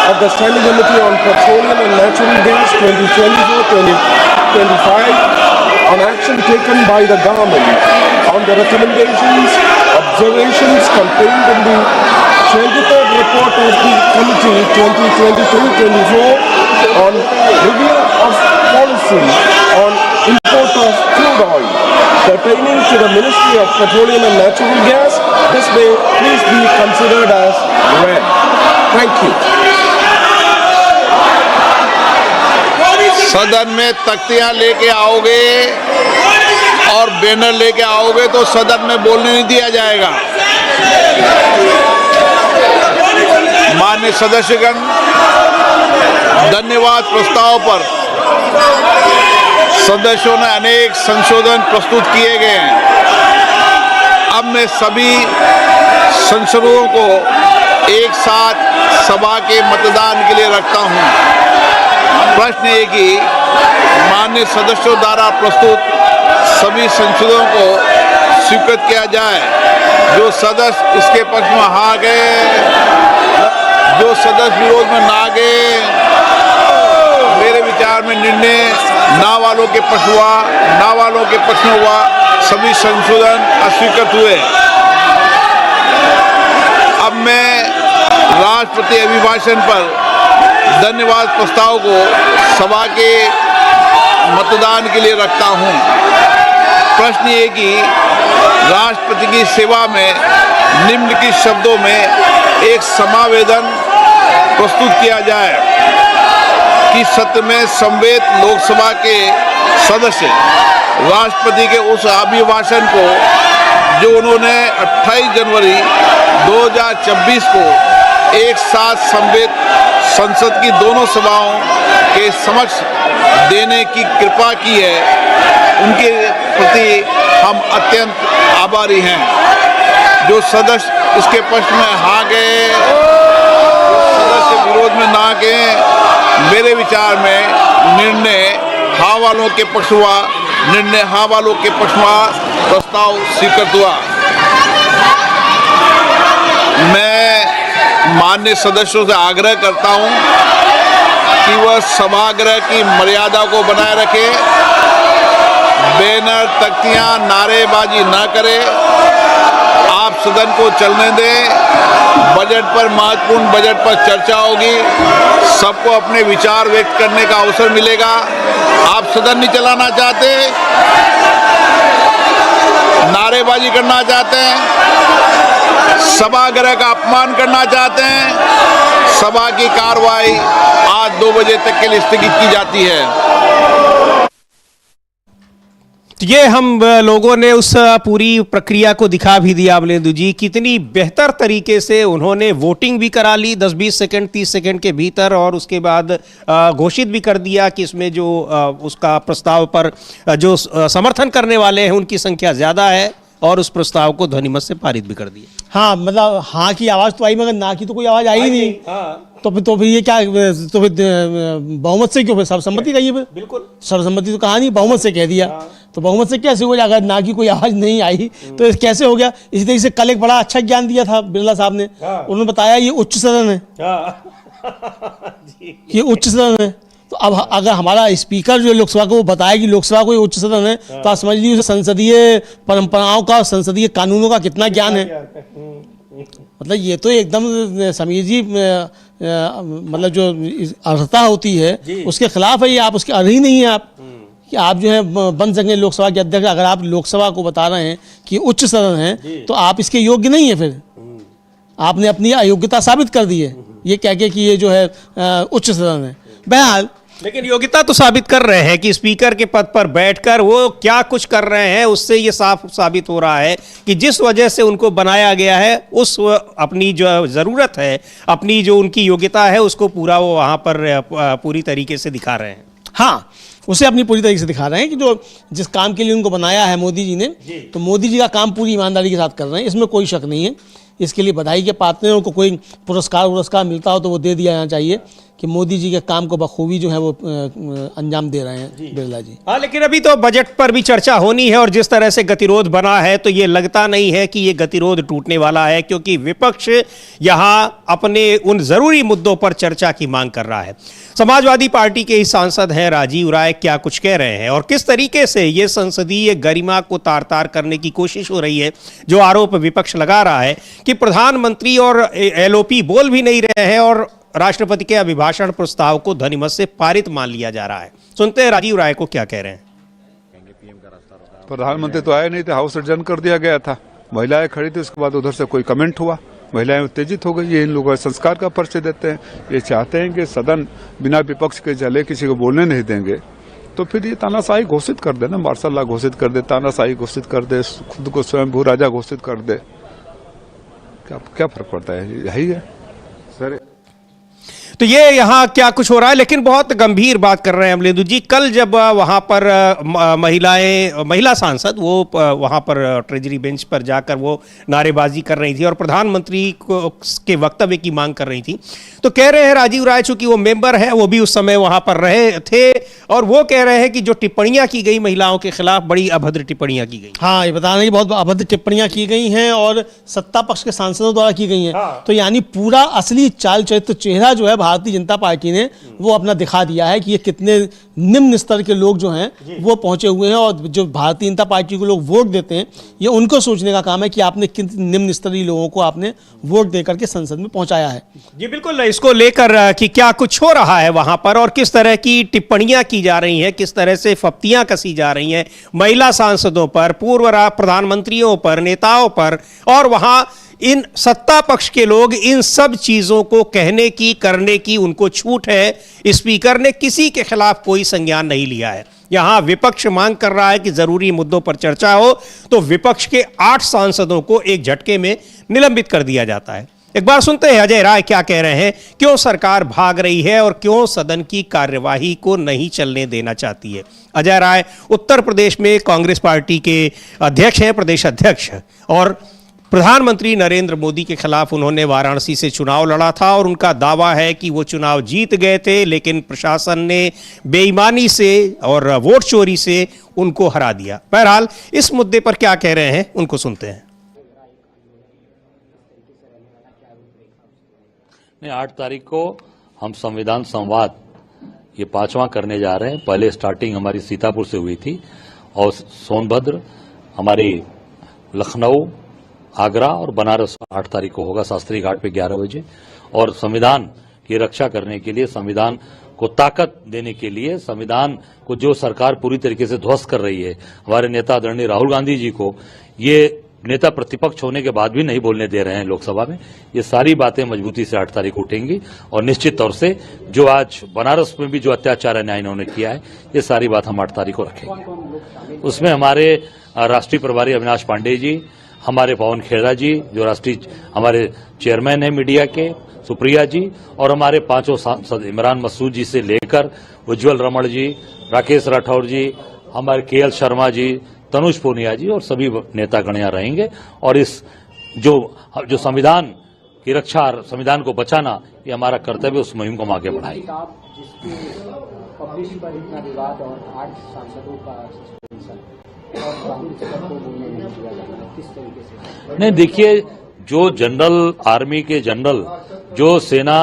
of the Standing Committee on Petroleum and Natural Gas 2024-2025 on action taken by the government on the recommendations, observations contained in the 23rd report of the Committee 2022-24 on review of policy on import of crude oil pertaining to the Ministry of Petroleum and Natural Gas. This may please be considered as read. Thank you. सदन में तख्तियां लेके आओगे और banner लेके आओगे तो सदन में बोलने नहीं दिया जाएगा। माननीय सदस्यगण, धन्यवाद प्रस्ताव पर सदस्यों ने अनेक संशोधन प्रस्तुत किए गए हैं। अब मैं सभी संशोधनों को एक साथ सभा के मतदान के लिए रखता हूं। प्रश्न ये कि माननीय सदस्यों द्वारा प्रस्तुत सभी संशोधनों को स्वीकृत किया जाए। जो सदस्य इसके पक्ष में हाँ गए, जो सदस्य विरोध में ना गए, मेरे विचार में निर्णय ना वालों के पक्ष हुआ, ना वालों के पक्ष में हुआ, सभी संशोधन अस्वीकृत हुए। अब मैं राष्ट्रपति अभिभाषण पर धन्यवाद प्रस्ताव को सभा के मतदान के लिए रखता हूं। प्रश्न ये कि राष्ट्रपति की सेवा में निम्नलिखित शब्दों में एक समावेदन प्रस्तुत किया जाए कि सत्र में समवेत लोकसभा के सदस्य राष्ट्रपति के उस अभिभाषण को जो उन्होंने 28 जनवरी 2024 को एक साथ समवेत संसद की दोनों सभाओं के समक्ष देने की कृपा की है, उनके प्रति हम अत्यंत आभारी हैं। जो सदस्य इसके पक्ष में हाँ गए, सदस्य विरोध में ना गए, मेरे विचार में निर्णय हाँ वालों के पक्ष हुआ, निर्णय हाँ वालों के पक्ष हुआ, प्रस्ताव स्वीकृत हुआ। मैं माननीय सदस्यों से आग्रह करता हूं कि वह सभागृह की मर्यादा को बनाए रखे, बैनर, तख्तियां, नारेबाजी न करे, आप सदन को चलने दें। बजट पर, महत्वपूर्ण बजट पर चर्चा होगी, सबको अपने विचार व्यक्त करने का अवसर मिलेगा। आप सदन नहीं चलाना चाहते, नारेबाजी करना चाहते हैं, सभागृह का अपमान करना चाहते हैं, सभा की कार्रवाई आज 2 बजे तक के लिए स्थगित की जाती है। ये हम लोगों ने उस पूरी प्रक्रिया को दिखा भी दिया अमलेंदु जी, कितनी बेहतर तरीके से उन्होंने वोटिंग भी करा ली 10-20 सेकंड 30 सेकंड के भीतर, और उसके बाद घोषित भी कर दिया कि इसमें जो उसका प्रस्ताव पर जो समर्थन करने वाले हैं उनकी संख्या ज़्यादा है, और उस प्रस्ताव को ध्वनिमत से पारित भी कर दिया। हाँ, मतलब हाँ की आवाज़ तो आई, मगर ना की तो कोई आवाज़ आई नहीं। तो फिर ये क्या, तो फिर बहुमत से क्यों, फिर सर्वसम्मति कहिए, फिर बिल्कुल सर्वसम्मति तो कहा नहीं, बहुमत से कह दिया। तो बहुमत से कैसे हो जाएगा, ना की कोई आवाज़ नहीं आई तो कैसे हो गया। इसी तरीके से कल एक बड़ा अच्छा ज्ञान दिया था बिरला साहब ने, उन्होंने बताया ये उच्च सदन है, ये उच्च सदन है। तो अब अगर हमारा स्पीकर जो लोकसभा को बताया कि लोकसभा कोई उच्च सदन है, तो आप समझ लीजिए संसदीय परंपराओं का, संसदीय कानूनों का कितना ज्ञान है। मतलब ये तो एकदम समीर जी, मतलब जो अर्हता होती है उसके खिलाफ है ये। आप उसके अर्ह ही नहीं है आप, कि आप जो है बन सकें लोकसभा के अध्यक्ष। अगर आप लोकसभा को बता रहे हैं कि उच्च सदन है, तो आप इसके योग्य नहीं है। फिर आपने अपनी अयोग्यता साबित कर दी है ये कह के कि ये जो है उच्च सदन है। बहरहाल, लेकिन योग्यता तो साबित कर रहे हैं कि स्पीकर के पद पर बैठकर वो क्या कुछ कर रहे हैं, उससे ये साफ साबित हो रहा है कि जिस वजह से उनको बनाया गया है, उस अपनी जो ज़रूरत है, अपनी जो उनकी योग्यता है, उसको पूरा वो वहाँ पर पूरी तरीके से दिखा रहे हैं। हाँ, उसे अपनी पूरी तरीके से दिखा रहे हैं कि जो जिस काम के लिए उनको बनाया है मोदी जी ने, तो मोदी जी का काम पूरी ईमानदारी के साथ कर रहे हैं, इसमें कोई शक नहीं है। इसके लिए बधाई के पात्र हैं। उनको कोई पुरस्कार मिलता हो तो वो दे दिया जाना चाहिए कि मोदी जी के काम को बखूबी जो है वो अंजाम दे रहे हैं बिरला जी। हाँ, लेकिन अभी तो बजट पर भी चर्चा होनी है, और जिस तरह से गतिरोध बना है तो ये लगता नहीं है कि ये गतिरोध टूटने वाला है, क्योंकि विपक्ष यहाँ अपने उन जरूरी मुद्दों पर चर्चा की मांग कर रहा है। समाजवादी पार्टी के ही सांसद हैं राजीव राय, क्या कुछ कह रहे हैं और किस तरीके से ये संसदीय गरिमा को तार तार करने की कोशिश हो रही है। जो आरोप विपक्ष लगा रहा है कि प्रधानमंत्री और एलओपी बोल भी नहीं रहे हैं और राष्ट्रपति के अभिभाषण प्रस्ताव को ध्वनिमत से पारित मान लिया जा रहा है। सुनते हैं राजीव राय को क्या कह रहे हैं। प्रधानमंत्री तो आए नहीं थे, हाउस एडजर्न कर दिया गया था, महिलाएं खड़ी थी, उसके बाद उधर से कोई कमेंट हुआ, महिलाएं उत्तेजित हो गई। ये इन लोगों का संस्कार का परिचय देते हैं। ये चाहते हैं कि सदन बिना विपक्ष के चले, किसी को बोलने नहीं देंगे, तो फिर ये तानाशाही घोषित कर दे ना, मार्शल लॉ घोषित कर दे, तानाशाही घोषित कर दे, खुद को स्वयं भू राजा घोषित कर दे, क्या फर्क पड़ता है, यही है सर। तो ये यहाँ क्या कुछ हो रहा है, लेकिन बहुत गंभीर बात कर रहे हैं अमलेंदु जी। कल जब वहाँ पर महिला सांसद वो वहाँ पर ट्रेजरी बेंच पर जाकर वो नारेबाजी कर रही थी और प्रधानमंत्री के वक्तव्य की मांग कर रही थी, तो कह रहे हैं राजीव राय, चूंकि वो मेंबर है, वो भी उस समय वहाँ पर रहे थे, और वो कह रहे हैं कि जो टिप्पणियाँ की गई महिलाओं के खिलाफ, बड़ी अभद्र टिप्पणियाँ की गई। हाँ, ये बता रहे हैं कि बहुत अभद्र टिप्पणियाँ की गई हैं और सत्ता पक्ष के सांसदों द्वारा की गई हैं। हाँ। तो यानी पूरा असली चाल चरित्र चेहरा जो है भारतीय जनता पार्टी ने वो अपना दिखा दिया है कि ये कितने निम्न स्तर के लोग जो हैं वो पहुंचे हुए हैं, और जो भारतीय जनता पार्टी को लोग वोट देते हैं, ये उनको सोचने का काम है कि आपने किन निम्न स्तरीय लोगों को आपने वोट देकर के संसद में पहुंचाया है। जी बिल्कुल, इसको लेकर कि क्या कुछ हो रहा है वहां पर और किस तरह की टिप्पणियां की जा रही हैं, किस तरह से फप्तियां कसी जा रही हैं महिला सांसदों पर, पूर्व प्रधानमंत्रियों पर, नेताओं पर, और वहां इन सत्ता पक्ष के लोग इन सब चीजों को कहने की, करने की उनको छूट है। स्पीकर ने किसी के खिलाफ कोई संज्ञान नहीं लिया है। यहां विपक्ष मांग कर रहा है कि जरूरी मुद्दों पर चर्चा हो, तो विपक्ष के 8 सांसदों को एक झटके में निलंबित कर दिया जाता है। एक बार सुनते हैं अजय राय क्या कह रहे हैं, क्यों सरकार भाग रही है और क्यों सदन की कार्यवाही को नहीं चलने देना चाहती है। अजय राय उत्तर प्रदेश में कांग्रेस पार्टी के अध्यक्ष हैं, प्रदेश अध्यक्ष, और प्रधानमंत्री नरेंद्र मोदी के खिलाफ उन्होंने वाराणसी से चुनाव लड़ा था और उनका दावा है कि वो चुनाव जीत गए थे, लेकिन प्रशासन ने बेईमानी से और वोट चोरी से उनको हरा दिया। बहरहाल इस मुद्दे पर क्या कह रहे हैं उनको सुनते हैं। 8 तारीख को हम संविधान संवाद ये 5वां करने जा रहे हैं। पहले स्टार्टिंग हमारी सीतापुर से हुई थी और सोनभद्र, हमारी लखनऊ, आगरा और बनारस 8 तारीख को होगा शास्त्री घाट पे 11 बजे। और संविधान की रक्षा करने के लिए, संविधान को ताकत देने के लिए, संविधान को जो सरकार पूरी तरीके से ध्वस्त कर रही है, हमारे नेता आदरणीय राहुल गांधी जी को ये नेता प्रतिपक्ष होने के बाद भी नहीं बोलने दे रहे हैं लोकसभा में, ये सारी बातें मजबूती से 8 तारीख उठेंगी। और निश्चित तौर से जो आज बनारस में भी जो अत्याचार अन्याय इन्होंने किया है, ये सारी बात हम 8 तारीख को रखेंगे। उसमें हमारे राष्ट्रीय प्रभारी अविनाश पांडे जी, हमारे पवन खेड़ा जी जो राष्ट्रीय हमारे चेयरमैन है मीडिया के, सुप्रिया जी, और हमारे 5 सांसद इमरान मसूद जी से लेकर उज्जवल रमण जी, राकेश राठौर जी, हमारे केएल शर्मा जी, तनुज पूनिया जी और सभी नेतागण यहाँ रहेंगे। और इस जो संविधान की रक्षा, संविधान को बचाना, ये हमारा कर्तव्य, उस मुहिम को हम आगे बढ़ाएंगे। नहीं, देखिए, जो जनरल, आर्मी के जनरल जो सेना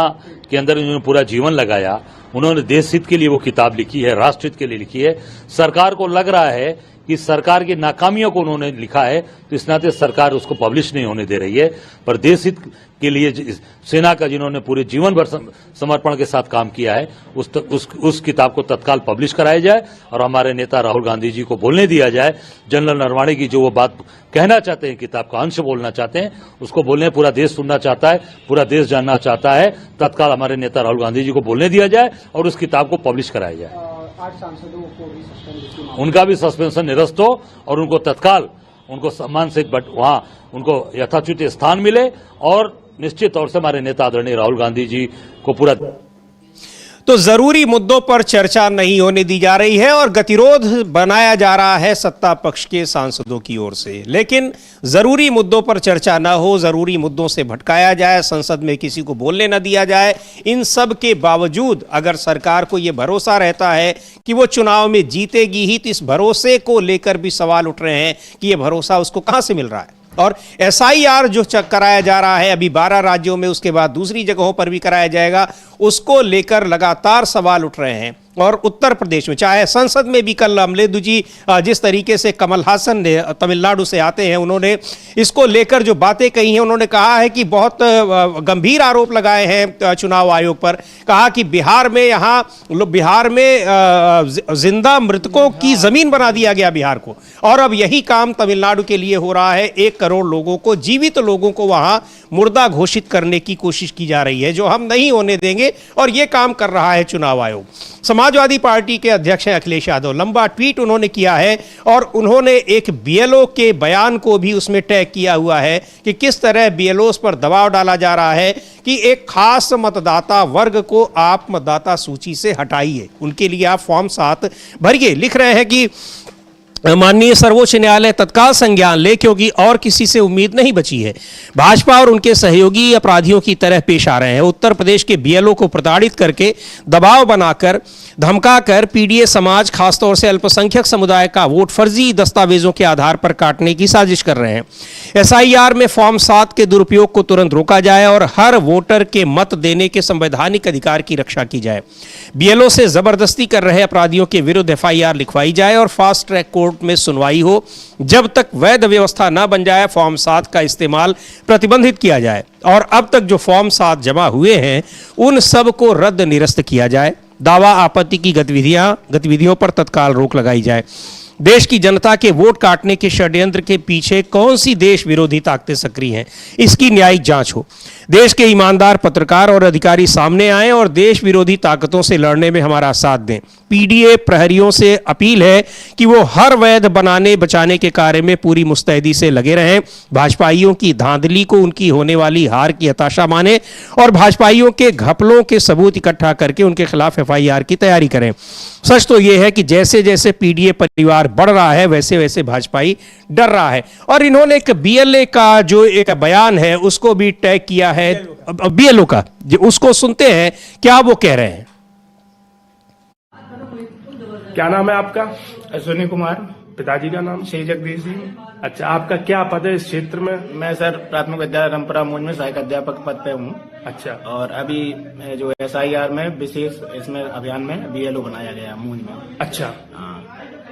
के अंदर उन्होंने पूरा जीवन लगाया, उन्होंने देश हित के लिए वो किताब लिखी है, राष्ट्र हित के लिए लिखी है। सरकार को लग रहा है कि सरकार की नाकामियों को उन्होंने लिखा है, तो इस नाते सरकार उसको पब्लिश नहीं होने दे रही है। पर देश हित के लिए सेना का जिन्होंने पूरे जीवन भर समर्पण के साथ काम किया है, उस किताब को तत्काल पब्लिश कराया जाए और हमारे नेता राहुल गांधी जी को बोलने दिया जाए। जनरल नरवाणे की जो वो बात कहना चाहते हैं, किताब का अंश बोलना चाहते हैं, उसको बोलने, पूरा देश सुनना चाहता है, पूरा देश जानना चाहता है, तत्काल हमारे नेता राहुल गांधी जी को बोलने दिया जाए और उस किताब को पब्लिश कराया जाए। 8 सांसदों को भी उनका भी सस्पेंशन निरस्त हो और उनको तत्काल, उनको सम्मान से वहां उनको यथाचित स्थान मिले और निश्चित तौर से हमारे नेता आदरणीय राहुल गांधी जी को पूरा। तो जरूरी मुद्दों पर चर्चा नहीं होने दी जा रही है और गतिरोध बनाया जा रहा है सत्ता पक्ष के सांसदों की ओर से। लेकिन जरूरी मुद्दों पर चर्चा ना हो, जरूरी मुद्दों से भटकाया जाए, संसद में किसी को बोलने न दिया जाए, इन सब के बावजूद अगर सरकार को यह भरोसा रहता है कि वो चुनाव में जीतेगी ही, तो इस भरोसे को लेकर भी सवाल उठ रहे हैं कि यह भरोसा उसको कहां से मिल रहा है। और SIR जो कराया जा रहा है अभी 12 राज्यों में, उसके बाद दूसरी जगहों पर भी कराया जाएगा, उसको लेकर लगातार सवाल उठ रहे हैं। और उत्तर प्रदेश में, चाहे संसद में भी, कल अमलेदु जी जिस तरीके से कमल हासन ने तमिलनाडु से आते हैं, उन्होंने इसको लेकर जो बातें कही हैं, उन्होंने कहा है कि बहुत गंभीर आरोप लगाए हैं चुनाव आयोग पर। कहा कि बिहार में जिंदा मृतकों की जमीन बना दिया गया बिहार को, और अब यही काम तमिलनाडु के लिए हो रहा है। 1 करोड़ लोगों को, जीवित लोगों को वहां मुर्दा घोषित करने की कोशिश की जा रही है, जो हम नहीं होने देंगे, और यह काम कर रहा है चुनाव आयोग। समाजवादी पार्टी के अध्यक्ष हैं अखिलेश यादव, लंबा ट्वीट उन्होंने किया है और उन्होंने एक BLO के बयान को भी उसमें टैग किया हुआ है कि किस तरह BLOs पर दबाव डाला जा रहा है कि एक खास मतदाता वर्ग को आप मतदाता सूची से हटाइए, उनके लिए आप फॉर्म 7 भरिए। लिख रहे हैं कि माननीय सर्वोच्च न्यायालय तत्काल संज्ञान ले, क्योंकि और किसी से उम्मीद नहीं बची है। भाजपा और उनके सहयोगी अपराधियों की तरह पेश आ रहे हैं। उत्तर प्रदेश के BLO को प्रताड़ित करके, दबाव बनाकर, धमकाकर PDA समाज, खासतौर से अल्पसंख्यक समुदाय का वोट फर्जी दस्तावेजों के आधार पर काटने की साजिश कर रहे हैं। SIR में फॉर्म 7 के दुरुपयोग को तुरंत रोका जाए और हर वोटर के मत देने के संवैधानिक अधिकार की रक्षा की जाए। BLO से जबरदस्ती कर रहे अपराधियों के विरुद्ध FIR लिखवाई जाए और फास्ट ट्रैक कोर्ट में सुनवाई हो। जब तक वैध व्यवस्था न बन जाए, फॉर्म 7 का इस्तेमाल प्रतिबंधित किया जाए और अब तक जो फॉर्म 7 जमा हुए हैं उन सब को रद्द निरस्त किया जाए। दावा आपत्ति की गतिविधियों पर तत्काल रोक लगाई जाए। देश की जनता के वोट काटने के षड्यंत्र के पीछे कौन सी देश विरोधी ताकतें सक्रिय हैं, इसकी न्यायिक जांच हो। देश के ईमानदार पत्रकार और अधिकारी सामने आएं और देश विरोधी ताकतों से लड़ने में हमारा साथ दें। पीडीए प्रहरियों से अपील है कि वो हर वैध बनाने बचाने के कार्य में पूरी मुस्तैदी से लगे रहें। भाजपाइयों की धांधली को उनकी होने वाली हार की हताशा माने और भाजपाइयों के घपलों के सबूत इकट्ठा करके उनके खिलाफ एफआईआर की तैयारी करें। सच तो यह है कि जैसे जैसे पीडीए परिवार बढ़ रहा है वैसे वैसे भाजपाई डर रहा है। और इन्होंने एक बीएलए का जो एक बयान है उसको भी टैग किया है, बीएलओ का, उसको सुनते हैं क्या वो कह रहे हैं। क्या नाम है आपका? अश्विनी कुमार। पिताजी का नाम? श्री जगदीश सिंह। अच्छा, आपका क्या पद है इस क्षेत्र में? मैं सर प्राथमिक विद्यालय रामपुरा मूंज में सहायक अध्यापक पद पे हूँ। अच्छा। और अभी जो एसआईआर में विशेष इसमें अभियान में बीएलओ बनाया गया मूंज में। अच्छा।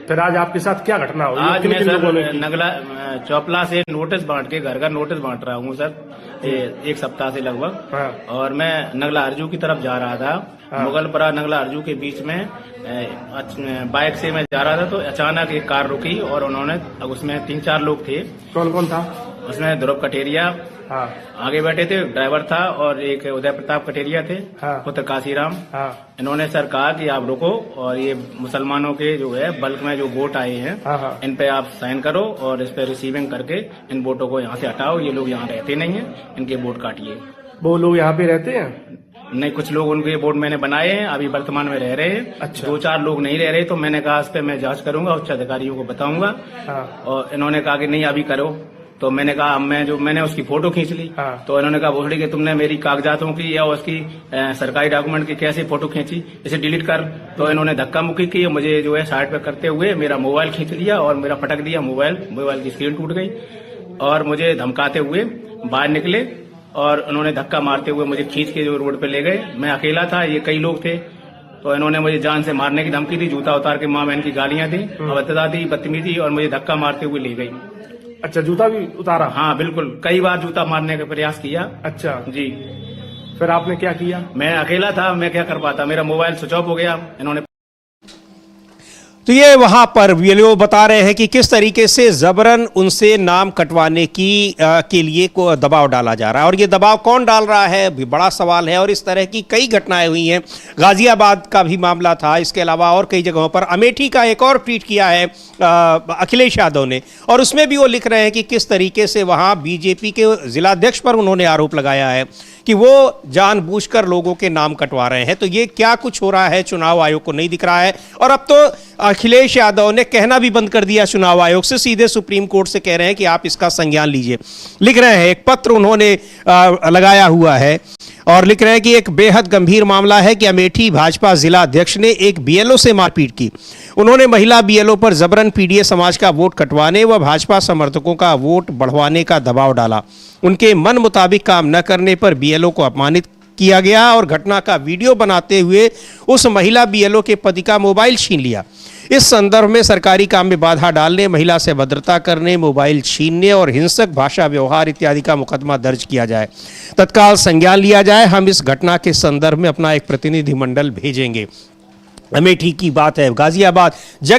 फिर आज आपके साथ क्या घटना हुई? आज मैं सर नगला चौपला से नोटिस बांट के घर नोटिस बांट रहा हूँ सर, एक सप्ताह से लगभग। हाँ। और मैं नगला अर्जू की तरफ जा रहा था। हाँ। मुगलपरा नगला अर्जू के बीच में बाइक से मैं जा रहा था तो अचानक एक कार रुकी और उन्होंने, उसमें 3-4 लोग थे। कौन कौन था उसमें? ध्रुव कटेरिया। हाँ। आगे बैठे थे, ड्राइवर था, और एक उदय प्रताप कटेरिया थे। हाँ। पुत्र काशीराम। हाँ। इन्होंने सर कहा कि आप रुको और ये मुसलमानों के जो है बल्क में जो वोट आए हैं, हाँ, इन पे आप साइन करो और इस पे रिसीविंग करके इन वोटों को यहाँ से हटाओ। ये लोग यहाँ रहते नहीं है, इनके वोट काटिए। वो लोग यहाँ पे रहते हैं? नहीं, कुछ लोग उनके वोट मैंने बनाए हैं, अभी वर्तमान में रह रहे हैं। अच्छा। 2-4 लोग नहीं रह रहे, तो मैंने कहा इस पे मैं जांच करूंगा, उच्च अधिकारियों को बताऊंगा। हाँ। और इन्होंने कहा कि नहीं अभी करो, तो मैंने कहा मैंने उसकी फोटो खींच ली। हाँ। तो इन्होंने कहा भोसड़ी कि तुमने मेरी कागजातों की या उसकी सरकारी डॉक्यूमेंट की कैसे फोटो खींची, इसे डिलीट कर। तो इन्होंने धक्का मुक्की की, मुझे जो है साइड पे करते हुए मेरा मोबाइल खींच लिया और मेरा पटक दिया मोबाइल की स्क्रीन टूट गई और मुझे धमकाते हुए बाहर निकले और उन्होंने धक्का मारते हुए मुझे खींच के जो रोड पे ले गए। मैं अकेला था, ये कई लोग थे, तो इन्होंने मुझे जान से मारने की धमकी दी, जूता उतार के मां बहन की गालियां दी, अभद्रता दी, बदतमीजी, और मुझे धक्का मारते हुए ले गई। अच्छा, जूता भी उतारा? हाँ बिल्कुल, कई बार जूता मारने का प्रयास किया। अच्छा जी। फिर आपने क्या किया? मैं अकेला था, मैं क्या कर पाता, मेरा मोबाइल स्विच ऑफ हो गया। इन्होंने तो ये वहां पर वीएलओ बता रहे हैं कि किस तरीके से जबरन उनसे नाम कटवाने के लिए को दबाव डाला जा रहा है, और ये दबाव कौन डाल रहा है भी बड़ा सवाल है। और इस तरह की कई घटनाएं हुई हैं, गाजियाबाद का भी मामला था, इसके अलावा और कई जगहों पर। अमेठी का एक और ट्वीट किया है अखिलेश यादव ने, और उसमें भी वो लिख रहे हैं कि किस तरीके से वहां बीजेपी के जिलाध्यक्ष पर उन्होंने आरोप लगाया है कि वो जानबूझकर लोगों के नाम कटवा रहे हैं। तो ये क्या कुछ हो रहा है चुनाव आयोग को नहीं दिख रहा है। और अब तो अखिलेश यादव ने कहना भी बंद कर दिया चुनाव आयोग से, सीधे सुप्रीम कोर्ट से कह रहे हैं कि आप इसका संज्ञान लीजिए। लिख रहे हैं, एक पत्र उन्होंने लगाया हुआ है और लिख रहे हैं कि एक बेहद गंभीर मामला है कि अमेठी भाजपा जिला अध्यक्ष ने एक बीएलओ से मारपीट की। उन्होंने महिला बीएलओ पर जबरन पीडीए समाज का वोट कटवाने व भाजपा समर्थकों का वोट बढ़वाने का दबाव डाला। उनके मन मुताबिक काम न करने पर बीएलओ को अपमानित किया गया और घटना का वीडियो बनाते हुए उस महिला बीएलओ के पति का मोबाइल छीन लिया। इस संदर्भ में सरकारी काम में बाधा डालने, महिला से अभद्रता करने, मोबाइल छीनने और हिंसक भाषा व्यवहार इत्यादि का मुकदमा दर्ज किया जाए, तत्काल संज्ञान लिया जाए। हम इस घटना के संदर्भ में अपना एक प्रतिनिधिमंडल भेजेंगे। अमेठी की बात है, गाजियाबाद जगह